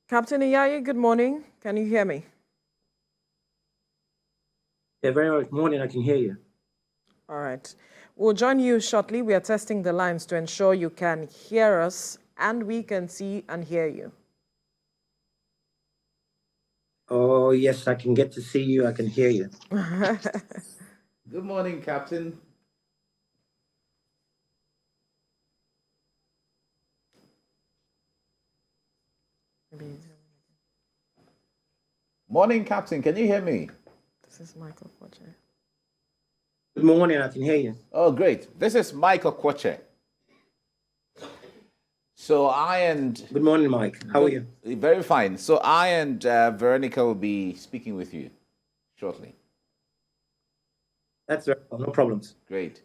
Captain Iyayi, good morning. Can you hear me? Yeah, very good morning. I can hear you. All right. We'll join you shortly. We are testing the lines to ensure you can hear us and we can see and hear you. Oh, yes, I can get to see you. I can hear you. Good morning, Captain. Morning, Captain. Can you hear me? This is Michael Quache. Good morning. I can hear you. Oh, great. This is Michael Quache. So I and Good morning, Mike. How are you? Very fine. So I and Veronica will be speaking with you shortly. That's right. No problems. Great.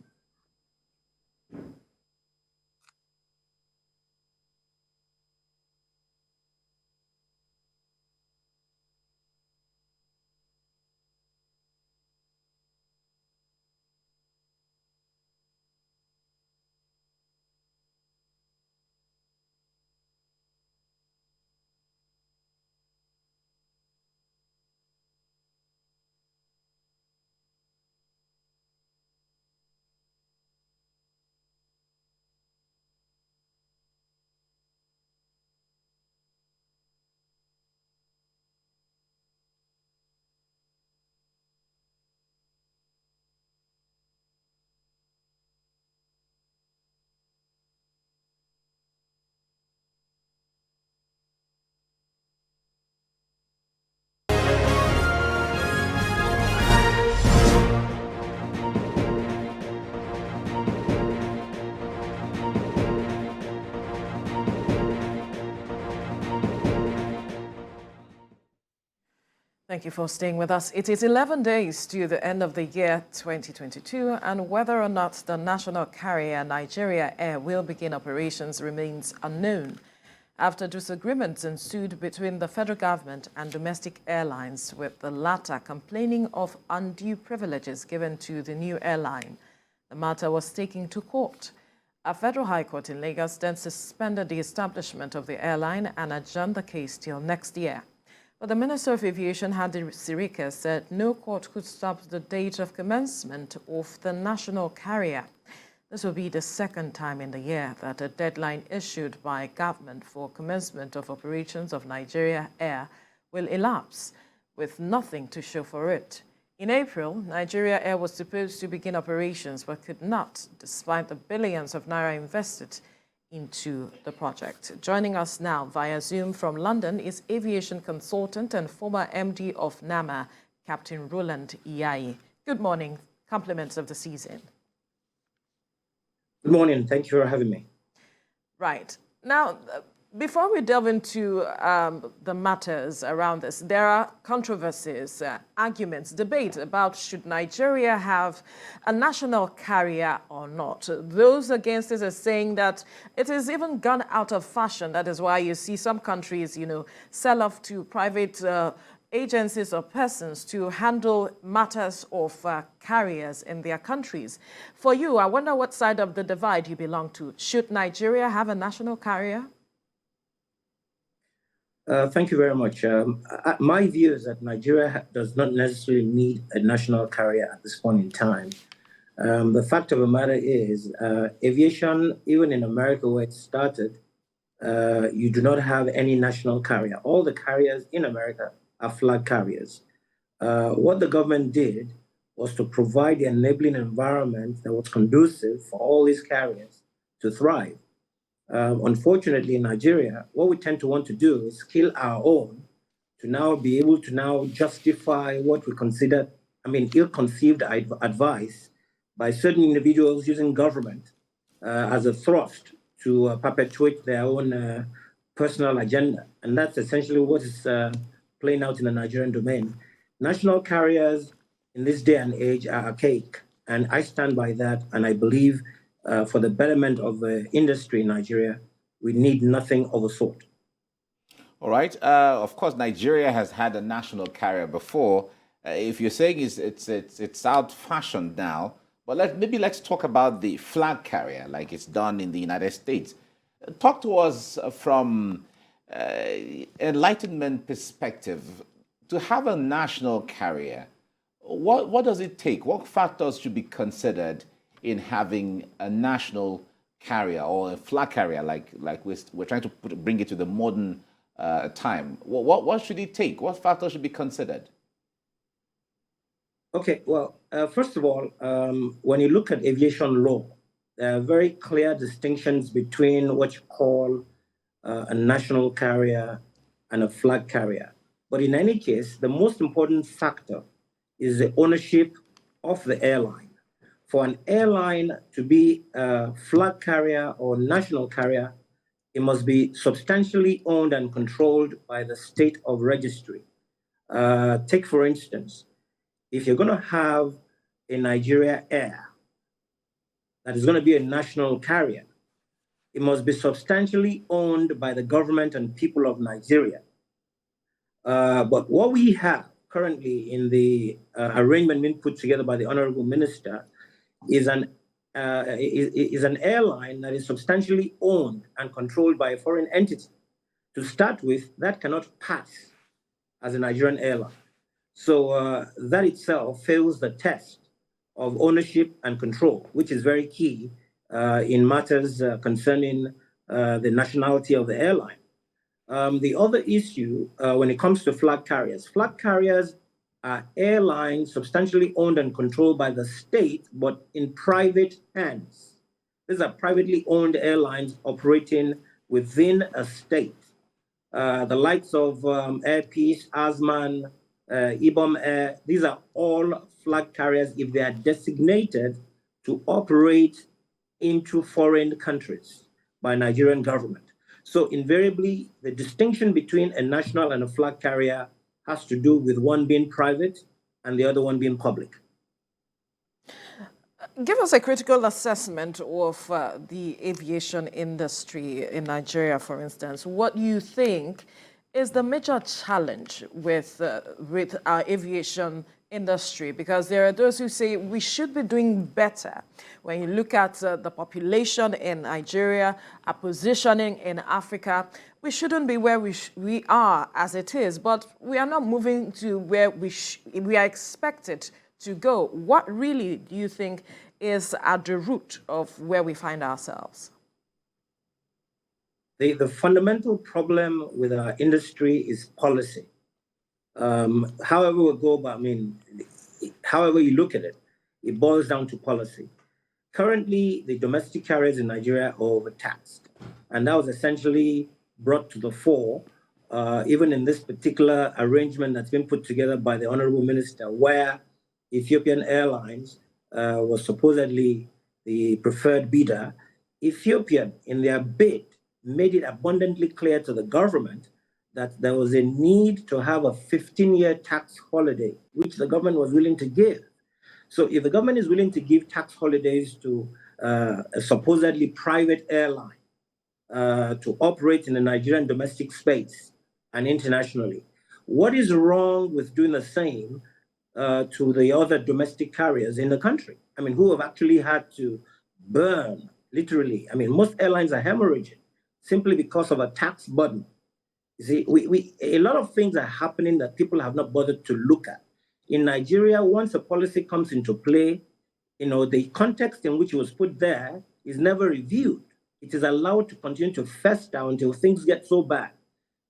Thank you for staying with us. It is 11 days to the end of the year 2022, and whether or not the national carrier Nigeria Air will begin operations remains unknown after disagreements ensued between the federal government and domestic airlines, with the latter complaining of undue privileges given to the new airline. The matter was taken to court. A federal high court in Lagos then suspended the establishment of the airline and adjourned the case till next year. But the Minister of Aviation, Hadi Sirika, said no court could stop the date of commencement of the national carrier. This will be the second time in the year that a deadline issued by government for commencement of operations of Nigeria Air will elapse, with nothing to show for it. In April, Nigeria Air was supposed to begin operations but could not, despite the billions of naira invested into the project. Joining us now via Zoom from London is aviation consultant and former MD of NAMA, Captain Roland Iyayi. Good morning. Compliments of the season. Good morning. Thank you for having me. Right. Now, before we delve into the matters around this, there are controversies, arguments, debate about should Nigeria have a national carrier or not. Those against it are saying that it is even gone out of fashion. That is why you see some countries, sell off to private agencies or persons to handle matters of carriers in their countries. For you, I wonder what side of the divide you belong to. Should Nigeria have a national carrier? Thank you very much. My view is that Nigeria does not necessarily need a national carrier at this point in time. The fact of the matter is, aviation, even in America where it started, you do not have any national carrier. All the carriers in America are flag carriers. What the government did was to provide the enabling environment that was conducive for all these carriers to thrive. Unfortunately, in Nigeria, what we tend to want to do is kill our own to now be able to now justify what we consider, ill-conceived advice by certain individuals using government as a thrust to perpetuate their own personal agenda. And that's essentially what is playing out in the Nigerian domain. National carriers in this day and age are archaic, and I stand by that, and I believe for the betterment of the industry in Nigeria, we need nothing of the sort. All right. Of course, Nigeria has had a national carrier before. If you're saying it's out fashioned now, but let's talk about the flag carrier, like it's done in the United States. Talk to us from enlightenment perspective, to have a national carrier, what does it take? What factors should be considered in having a national carrier or a flag carrier, like we're trying to bring it to the modern time? What should it take? What factors should be considered? Okay, well, first of all, when you look at aviation law, there are very clear distinctions between what you call a national carrier and a flag carrier. But in any case, the most important factor is the ownership of the airline. For an airline to be a flag carrier or national carrier, it must be substantially owned and controlled by the state of registry. Take, for instance, if you're going to have a Nigeria Air that is going to be a national carrier, it must be substantially owned by the government and people of Nigeria. But what we have currently in the arrangement being put together by the Honorable Minister is an airline that is substantially owned and controlled by a foreign entity. To start with, that cannot pass as a Nigerian airline. So that itself fails the test of ownership and control, which is very key in matters concerning the nationality of the airline. The other issue when it comes to flag carriers are airlines substantially owned and controlled by the state, but in private hands. These are privately owned airlines operating within a state. The likes of Air Peace, Asman, Ibom Air, these are all flag carriers if they are designated to operate into foreign countries by Nigerian government. So invariably, the distinction between a national and a flag carrier has to do with one being private and the other one being public. Give us a critical assessment of the aviation industry in Nigeria, for instance. What you think is the major challenge with our aviation industry? Because there are those who say we should be doing better. When you look at the population in Nigeria, our positioning in Africa, we shouldn't be where we are as it is, but we are not moving to where we are expected to go. What really do you think is at the root of where we find ourselves? The fundamental problem with our industry is policy. However you look at it, it boils down to policy. Currently, the domestic carriers in Nigeria are overtaxed, and that was essentially brought to the fore, even in this particular arrangement that's been put together by the Honorable Minister, where Ethiopian Airlines was supposedly the preferred bidder. Ethiopian, in their bid, made it abundantly clear to the government that there was a need to have a 15-year tax holiday, which the government was willing to give. So if the government is willing to give tax holidays to a supposedly private airline to operate in the Nigerian domestic space and internationally, what is wrong with doing the same to the other domestic carriers in the country? I mean, who have actually had to burn, literally. I mean, most airlines are hemorrhaging simply because of a tax burden. You see, a lot of things are happening that people have not bothered to look at. In Nigeria, once a policy comes into play, the context in which it was put there is never reviewed. It is allowed to continue to fester until things get so bad.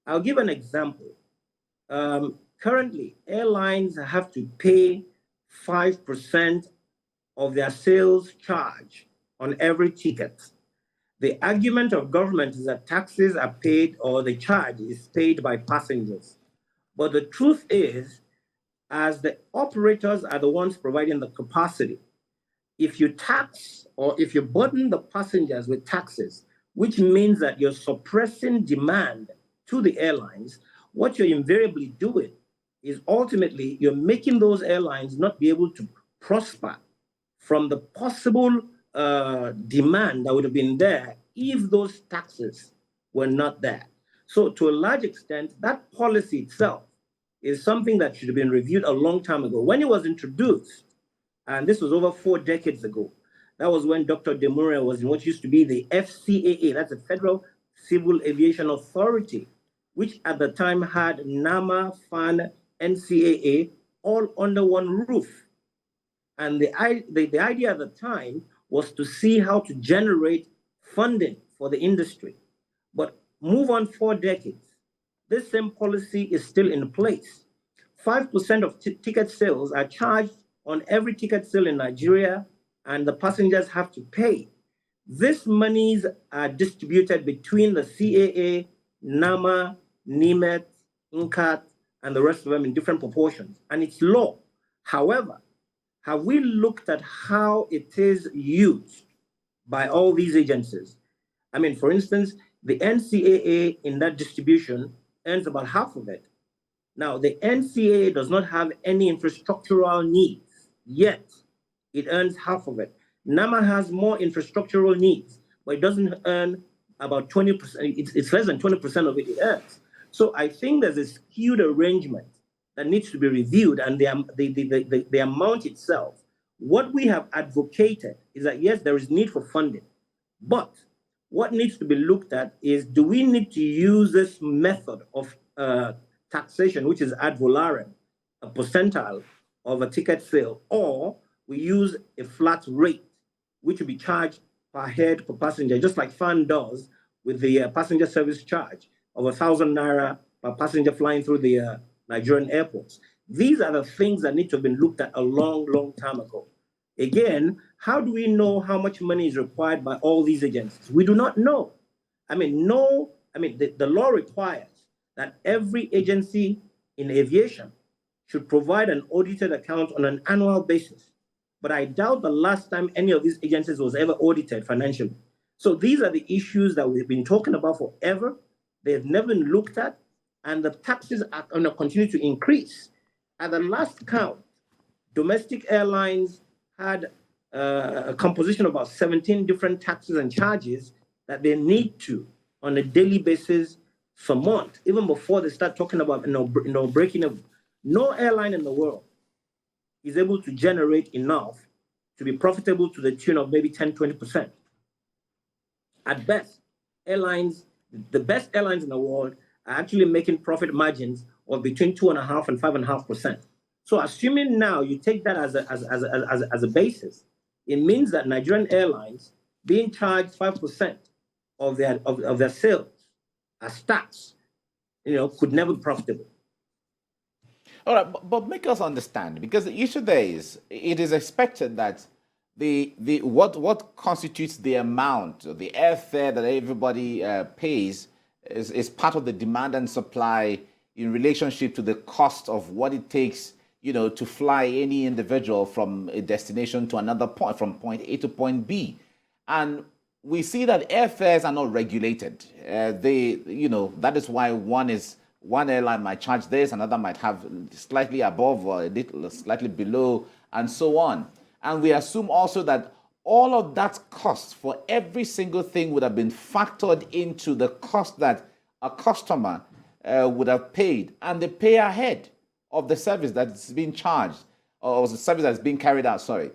I'll give an example. Currently, airlines have to pay 5% of their sales charge on every ticket. The argument of government is that taxes are paid or the charge is paid by passengers. But the truth is, as the operators are the ones providing the capacity, if you tax or if you burden the passengers with taxes, which means that you're suppressing demand to the airlines, what you're invariably doing is ultimately you're making those airlines not be able to prosper from the possible demand that would have been there if those taxes were not there. So to a large extent, that policy itself is something that should have been reviewed a long time ago. When it was introduced, and this was over 4 decades ago, that was when Dr. Demuria was in what used to be the FCAA, that's the Federal Civil Aviation Authority. which at the time had NAMA, FAN, NCAA all under one roof. And the idea at the time was to see how to generate funding for the industry. But move on 4 decades, this same policy is still in place. 5% of ticket sales are charged on every ticket sale in Nigeria, and the passengers have to pay. These monies are distributed between the CAA, NAMA, NIMET, INCAT, and the rest of them in different proportions. And it's law. However, have we looked at how it is used by all these agencies? I mean, for instance, the NCAA in that distribution earns about half of it. Now, the NCAA does not have any infrastructural needs, yet it earns half of it. NAMA has more infrastructural needs, but it doesn't earn about 20%. It's less than 20% of it earns. So I think there's a skewed arrangement that needs to be reviewed, and the amount itself. What we have advocated is that, yes, there is need for funding, but what needs to be looked at is, do we need to use this method of taxation, which is ad valorem, a percentile of a ticket sale, or we use a flat rate, which will be charged per head per passenger, just like FAN does with the passenger service charge of 1,000 naira per passenger flying through the Nigerian airports. These are the things that need to have been looked at a long, long time ago. Again, how do we know how much money is required by all these agencies? We do not know. The law requires that every agency in aviation should provide an audited account on an annual basis. But I doubt the last time any of these agencies was ever audited financially. So these are the issues that we've been talking about forever. They've never been looked at, and the taxes are going to continue to increase. At the last count, domestic airlines had a composition of about 17 different taxes and charges that they need to, on a daily basis, surmount, even before they start talking about breaking up. No airline in the world is able to generate enough to be profitable to the tune of maybe 10, 20%. At best, the best airlines in the world are actually making profit margins of between 2.5% and 5.5%. So assuming now you take that as a basis, it means that Nigerian airlines being charged 5% of their sales as tax, could never be profitable. All right, but make us understand, because the issue there is, it is expected that what constitutes the amount, the airfare that everybody pays, is part of the demand and supply in relationship to the cost of what it takes, to fly any individual from a destination to another point, from point A to point B. And we see that airfares are not regulated. That is why one airline might charge this, another might have slightly above or a little slightly below, and so on. And we assume also that all of that cost for every single thing would have been factored into the cost that a customer would have paid, and they pay ahead of the service that's being charged, or the service that's being carried out, sorry.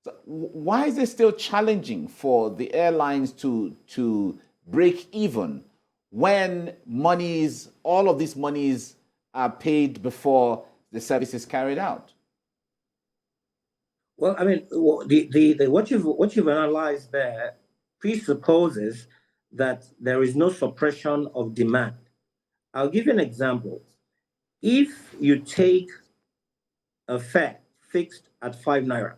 So why is it still challenging for the airlines to break even when all of these monies are paid before the service is carried out? Well, what you've analyzed there presupposes that there is no suppression of demand. I'll give you an example. If you take a fare fixed at 5 naira,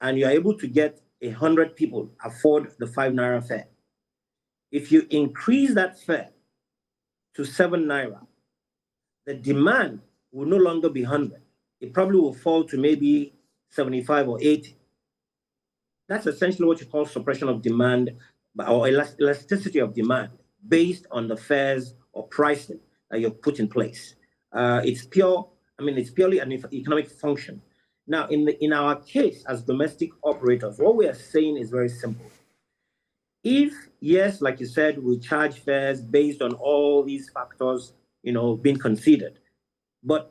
and you're able to get 100 people afford the 5 naira fare, if you increase that fare to 7 naira, the demand will no longer be 100. It probably will fall to maybe 75 or 80. That's essentially what you call suppression of demand, or elasticity of demand, based on the fares or pricing that you've put in place. It's purely an economic function. Now, in our case as domestic operators, what we are saying is very simple. If, yes, like you said, we charge fares based on all these factors, being considered, but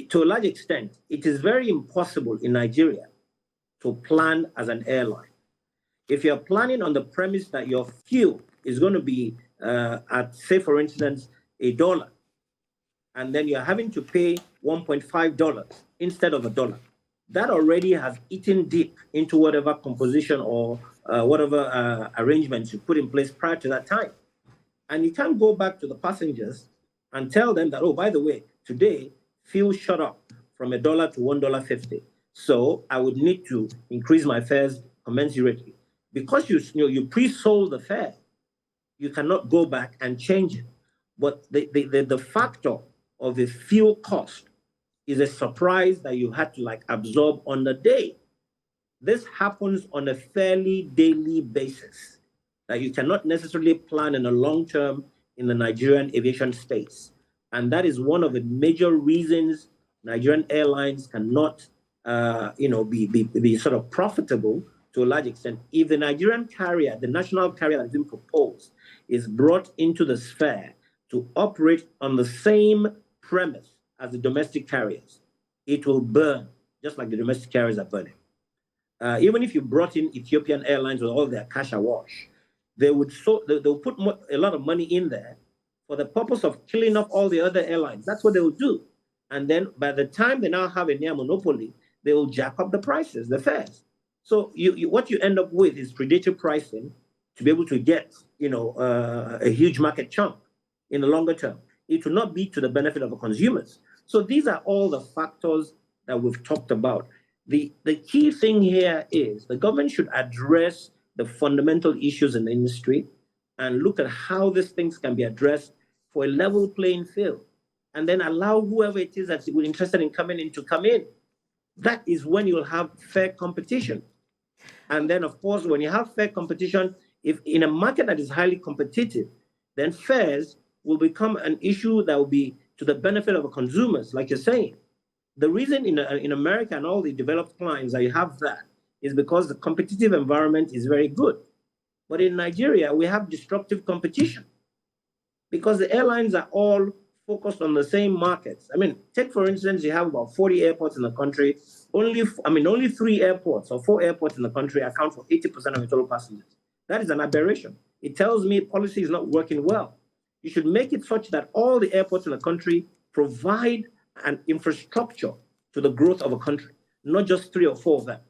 to a large extent, it is very impossible in Nigeria to plan as an airline. If you're planning on the premise that your fuel is going to be at, say, for instance, $1, and then you're having to pay $1.5 instead of $1. That already has eaten deep into whatever composition or whatever arrangements you put in place prior to that time. And you can't go back to the passengers and tell them that, oh, by the way, today fuel shot up from $1 to $1.50. So I would need to increase my fares commensurately. Because you pre-sold the fare, you cannot go back and change it. But the factor of the fuel cost is a surprise that you had to absorb on the day. This happens on a fairly daily basis that you cannot necessarily plan in the long term in the Nigerian aviation space. And that is one of the major reasons Nigerian airlines cannot be sort of profitable to a large extent. If the Nigerian carrier, the national carrier that's been proposed, is brought into the sphere to operate on the same premise as the domestic carriers, it will burn, just like the domestic carriers are burning. Even if you brought in Ethiopian Airlines with all their cash awash, they'll put a lot of money in there for the purpose of killing off all the other airlines. That's what they will do. And then by the time they now have a near monopoly, they will jack up the prices, the fares. So what you end up with is predatory pricing to be able to get a huge market chunk in the longer term. It will not be to the benefit of the consumers. So these are all the factors that we've talked about. The key thing here is the government should address the fundamental issues in the industry and look at how these things can be addressed for a level playing field, and then allow whoever it is that's interested in coming in to come in. That is when you'll have fair competition. And then, of course, when you have fair competition, if in a market that is highly competitive, then fares will become an issue that will be to the benefit of the consumers, like you're saying. The reason in America and all the developed clients that you have that is because the competitive environment is very good. But in Nigeria, we have disruptive competition because the airlines are all focused on the same markets. I mean, take for instance, you have about 40 airports in the country. Only 3 airports or 4 airports in the country account for 80% of the total passengers. That is an aberration. It tells me policy is not working well. You should make it such that all the airports in the country provide an infrastructure to the growth of a country, not just 3 or 4 of them.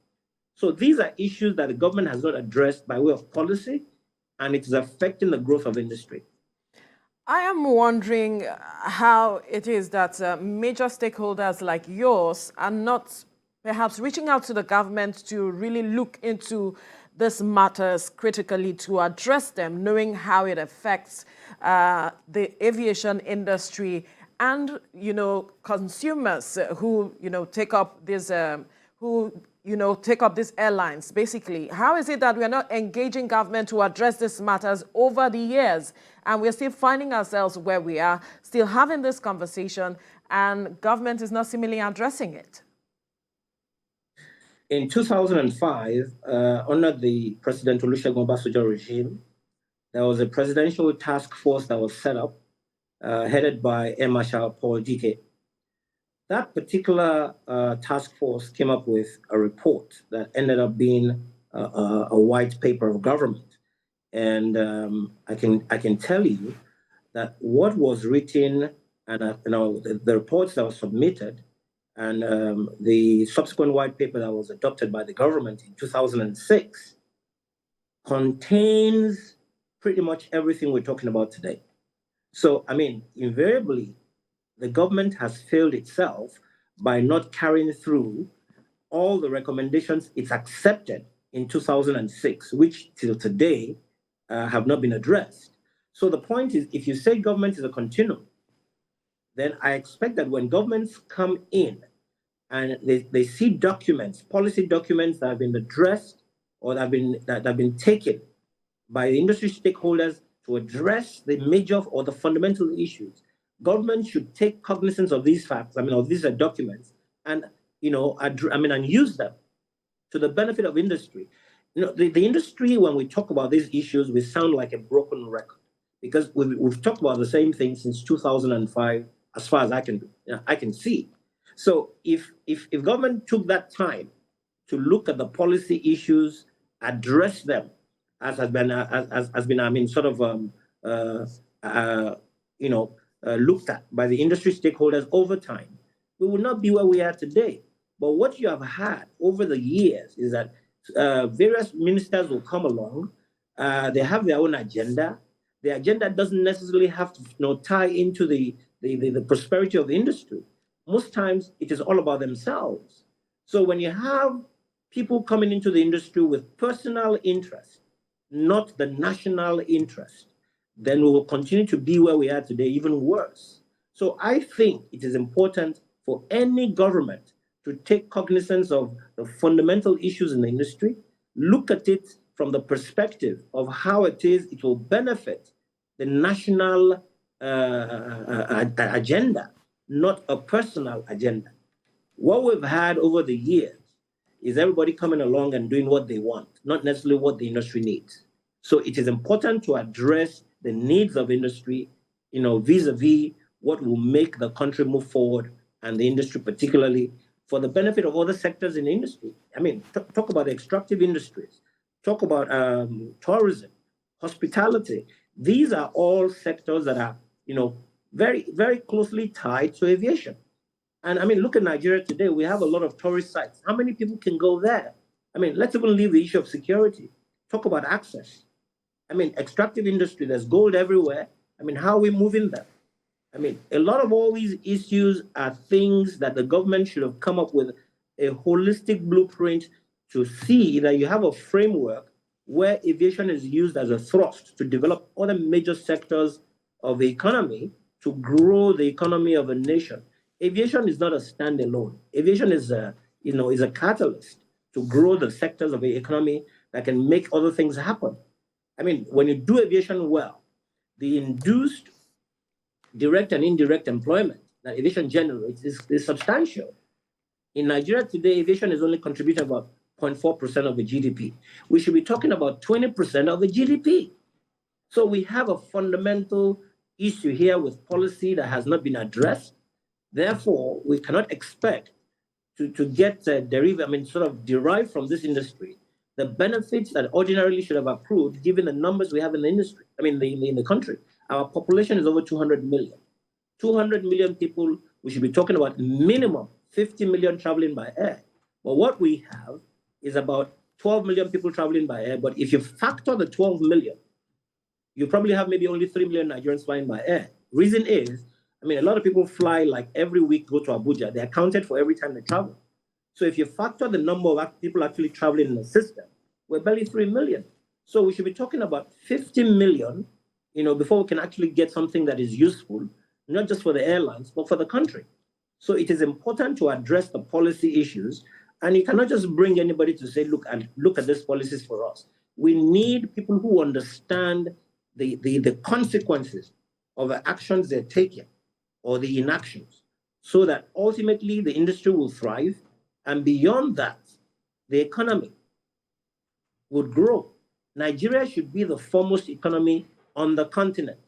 So these are issues that the government has not addressed by way of policy, and it is affecting the growth of industry. I am wondering how it is that major stakeholders like yours are not perhaps reaching out to the government to really look into these matters critically to address them, knowing how it affects the aviation industry and, consumers who, take up these take up these airlines, basically. How is it that we are not engaging government to address these matters over the years? And we're still finding ourselves where we are, still having this conversation, and government is not seemingly addressing it. In 2005, under the President Olusegun Obasanjo regime, there was a presidential task force that was set up, headed by Air Marshal Paul Dike. That particular task force came up with a report that ended up being a white paper of government. And I can tell you that what was written and the reports that were submitted and the subsequent white paper that was adopted by the government in 2006 contains pretty much everything we're talking about today. So, invariably, the government has failed itself by not carrying through all the recommendations it's accepted in 2006, which till today have not been addressed. So the point is, if you say government is a continuum, then I expect that when governments come in and they see documents, policy documents that have been addressed or that have been taken by the industry stakeholders to address the major or the fundamental issues, government should take cognizance of these facts, of these documents, and and use them to the benefit of industry. The industry, when we talk about these issues, we sound like a broken record because we've talked about the same thing since 2005, as far as I can see. So if government took that time to look at the policy issues, address them, as has been, I mean, sort of, looked at by the industry stakeholders over time, we will not be where we are today. But what you have had over the years is that various ministers will come along. They have their own agenda. The agenda doesn't necessarily have to tie into the prosperity of the industry. Most times it is all about themselves. So when you have people coming into the industry with personal interest, not the national interest, then we will continue to be where we are today, even worse. So I think it is important for any government to take cognizance of the fundamental issues in the industry, look at it from the perspective of how it will benefit the national agenda, not a personal agenda. What we've had over the years is everybody coming along and doing what they want, not necessarily what the industry needs. So it is important to address the needs of industry, vis-a-vis what will make the country move forward, and the industry particularly, for the benefit of other sectors in the industry. I mean, talk about extractive industries, talk about tourism, hospitality. These are all sectors that are, very, very closely tied to aviation. And I mean, look at Nigeria today. We have a lot of tourist sites. How many people can go there? I mean, let's even leave the issue of security. Talk about access. I mean, extractive industry, there's gold everywhere. I mean, how are we moving that? I mean, a lot of all these issues are things that the government should have come up with a holistic blueprint to see that you have a framework where aviation is used as a thrust to develop other major sectors of the economy to grow the economy of a nation. Aviation is not a standalone. Aviation is a catalyst to grow the sectors of the economy that can make other things happen. I mean, when you do aviation well, the induced direct and indirect employment that aviation generates is substantial. In Nigeria today, aviation is only contributing about 0.4% of the GDP. We should be talking about 20% of the GDP. So we have a fundamental issue here with policy that has not been addressed. Therefore, we cannot expect to get derived from this industry the benefits that ordinarily should have accrued given the numbers we have in the industry, in the country. Our population is over 200 million. 200 million people, we should be talking about minimum 50 million traveling by air. But what we have is about 12 million people traveling by air. But if you factor the 12 million, you probably have maybe only 3 million Nigerians flying by air. Reason is, a lot of people fly like every week, go to Abuja. They're accounted for every time they travel. So if you factor the number of people actually traveling in the system, we're barely 3 million. So we should be talking about 50 million, before we can actually get something that is useful, not just for the airlines, but for the country. So it is important to address the policy issues. And you cannot just bring anybody to say, look at these policies for us. We need people who understand the consequences of the actions they're taking or the inactions, so that ultimately the industry will thrive. And beyond that, the economy would grow. Nigeria should be the foremost economy on the continent,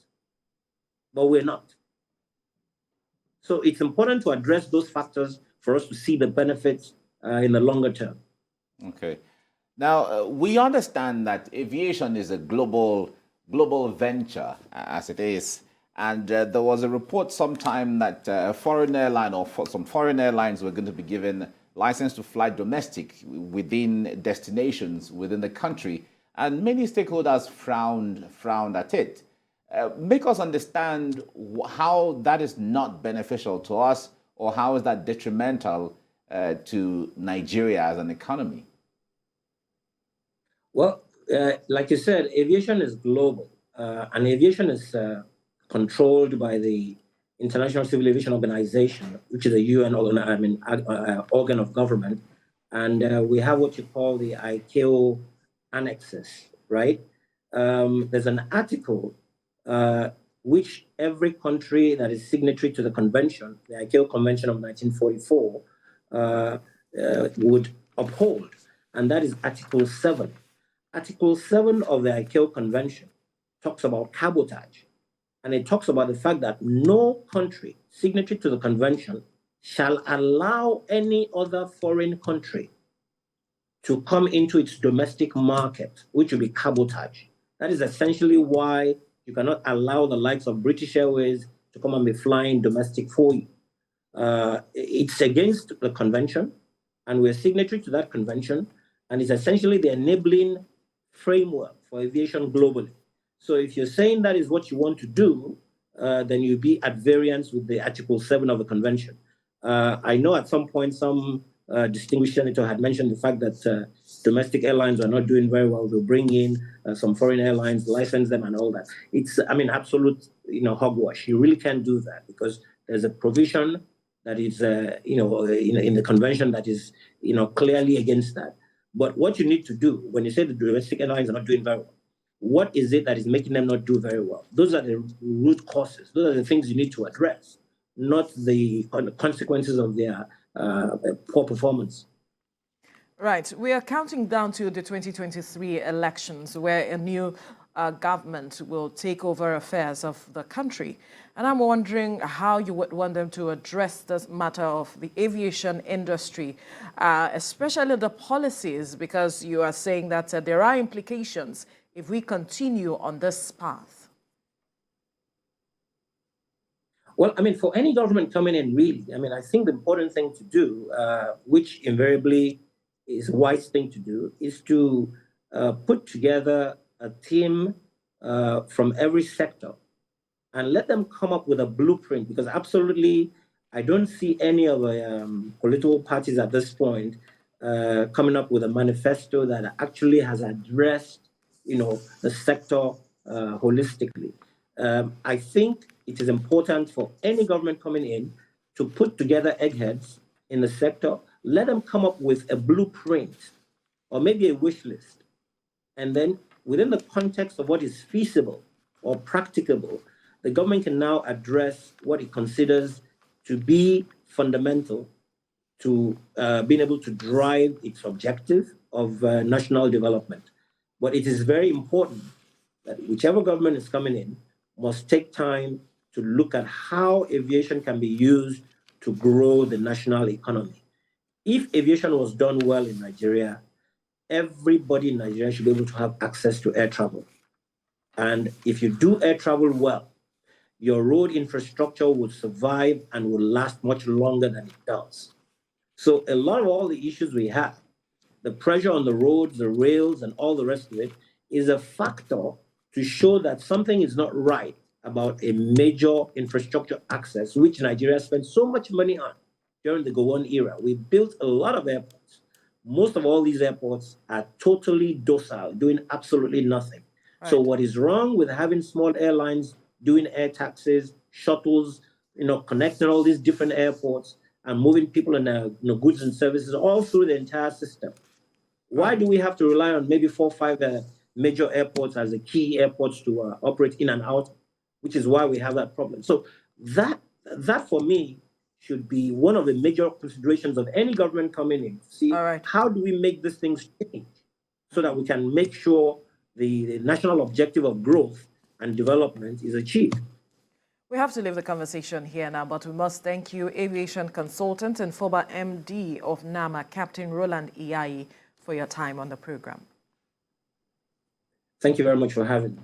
but we're not. So it's important to address those factors for us to see the benefits in the longer term. Okay. Now, we understand that aviation is a global venture, as it is. And there was a report sometime that a foreign airline or some foreign airlines were going to be given license to fly domestic within destinations within the country. And many stakeholders frowned at it. Make us understand how that is not beneficial to us, or how is that detrimental to Nigeria as an economy? Well, like you said, aviation is global, and aviation is controlled by the International Civil Aviation Organization, which is a UN organ of government, and we have what you call the ICAO annexes, right? There's an article which every country that is signatory to the convention, the ICAO Convention of 1944, would uphold, and that is Article 7. Article 7 of the ICAO Convention talks about cabotage, and it talks about the fact that no country signatory to the convention shall allow any other foreign country to come into its domestic market, which will be cabotage. That is essentially why you cannot allow the likes of British Airways to come and be flying domestic for you. It's against the convention, and we're signatory to that convention, and it's essentially the enabling framework for aviation globally. So if you're saying that is what you want to do, then you'll be at variance with the Article 7 of the convention. I know at some point some distinguished senator had mentioned the fact that domestic airlines are not doing very well. They'll bring in some foreign airlines, license them and all that. It's, I mean, absolute, hogwash. You really can't do that because there's a provision that is, in the convention that is, clearly against that. But what you need to do when you say the domestic airlines are not doing very well, what is it that is making them not do very well? Those are the root causes. Those are the things you need to address, not the consequences of their poor performance. Right. We are counting down to the 2023 elections where a new government will take over affairs of the country. And I'm wondering how you would want them to address this matter of the aviation industry, especially the policies, because you are saying that there are implications if we continue on this path. Well, I mean, for any government coming in, really, I mean, I think the important thing to do, which invariably is a wise thing to do, is to put together a team from every sector and let them come up with a blueprint, because absolutely, I don't see any of the political parties at this point coming up with a manifesto that actually has addressed, the sector holistically. I think it is important for any government coming in to put together eggheads in the sector, let them come up with a blueprint or maybe a wish list. And then within the context of what is feasible or practicable, the government can now address what it considers to be fundamental to being able to drive its objective of national development. But it is very important that whichever government is coming in must take time to look at how aviation can be used to grow the national economy. If aviation was done well in Nigeria, everybody in Nigeria should be able to have access to air travel. And if you do air travel well, your road infrastructure will survive and will last much longer than it does. So a lot of all the issues we have, the pressure on the roads, the rails, and all the rest of it, is a factor to show that something is not right about a major infrastructure access, which Nigeria spent so much money on during the Gowon era. We built a lot of airports. Most of all these airports are totally docile, doing absolutely nothing. Right. So what is wrong with having small airlines doing air taxis, shuttles, connecting all these different airports and moving people and goods and services all through the entire system? Why do we have to rely on maybe 4 or 5 major airports as the key airports to operate in and out, which is why we have that problem? So that for me should be one of the major considerations of any government coming in. See, how do we make these things change so that we can make sure the national objective of growth and development is achieved? We have to leave the conversation here now, but we must thank you, aviation consultant and former MD of NAMA, Captain Roland Iyayi, for your time on the program. Thank you very much for having me.